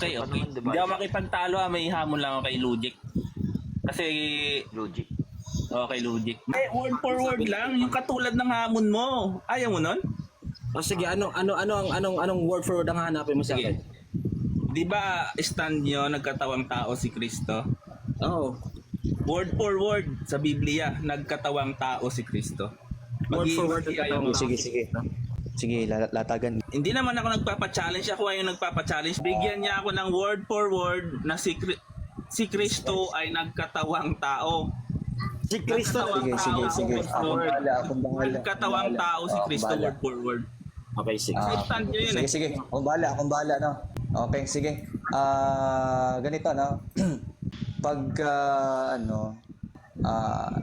Okay, So, paano okay. man, diba? Hindi ako makipagtalo may hamon lang ako kay Logic. Kasi, Logic. kay Logic. Word for word lang, yung katulad ng hamon mo. Ayaw mo nun? O sige, anong word for word ang hahanapin mo sa Sige. akin? Di ba stand nyo, nagkatawang tao si Kristo? Oo. Word for word sa Biblia, nagkatawang tao si Kristo. Word for word. Mag-iiwas Sige, tayo. sige. Sige, latagan. Hindi naman ako nagpapa-challenge, ako ay yung nagpapa-challenge. Bigyan niya ako ng word for word na si Kristo ay nagkatawang tao. Si Kristo. Sige. Akong bahala. Nagkatawang tao si Kristo, word for word. Okay, sige. Stand nyo yun Sige. Akong bahala, no? Okay, sige. Ganito, no? Pag,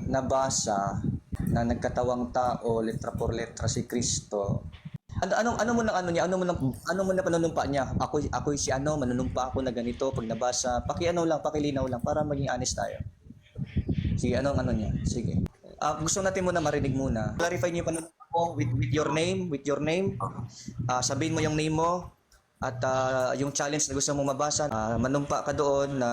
nabasa na nagkatawang tao, letra por letra si Kristo, ano mo na panunumpa niya? Ako si manunumpa ako na ganito pag nabasa. Pakilinaw lang para maging honest tayo. Sige, anong niya? Sige. Gusto natin muna marinig muna. Clarify niyo yung panunumpa mo with your name. Sabihin mo yung name mo at yung challenge na gusto mong mabasa. Manumpa ka doon na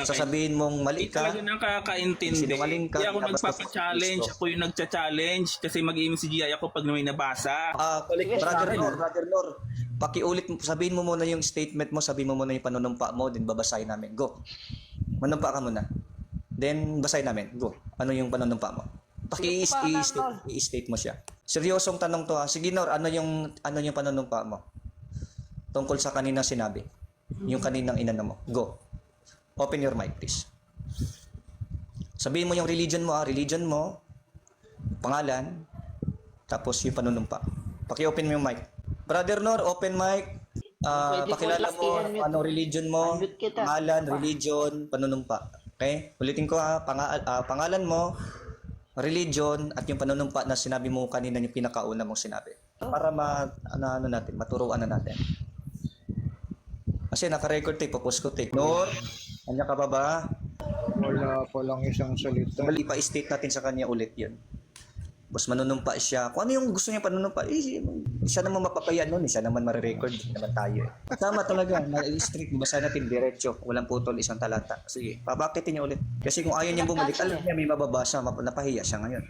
sasabihin mong mali Hindi ka. talaga nakakaintindi. Sinungaling ka, Hindi ako tapos nagpapa-challenge. Kristo. Ako yung nagcha-challenge kasi mag-iim si GI ako pag may nabasa. Brother Nor, pakiulit, sabihin mo muna yung statement mo, sabihin mo muna yung panunumpa mo, then babasahin namin. Go. Manumpa ka muna. Then basahin namin. Go. Ano yung panunumpa mo? I-state mo siya. Seryosong tanong to ha. Sige Nor, ano yung panunumpa mo? Tungkol sa kaninang sinabi. Yung kaninang inano mo. Go. Open your mic, please. Sabihin mo yung religion mo, pangalan, tapos yung panunumpa. Paki-open mo yung mic. Brother Nor, open mic. Pakilala mo anong religion mo, pangalan, religion, panunumpa. Okay? Ulitin ko ha, pangalan mo, religion, at yung panunumpa na sinabi mo kanina yung pinakauna mong sinabi. Para maturuan na natin. Kasi naka-record tape, post ko tape. Nor, kanya ka ba? Wala pa lang isang salita. Mali pa state natin sa kanya ulit yun. Basta manunumpa siya. Kung ano yung gusto niya panunumpa, siya naman mapapaya nun. Siya naman marirecord. Hindi naman tayo. Tama talaga. Strict. Basta natin diretso. Walang putol, isang talata. Sige, pabakitin niya ulit. Kasi kung ayaw niya bumalik, alam niya may mababasa. Napahiya siya ngayon.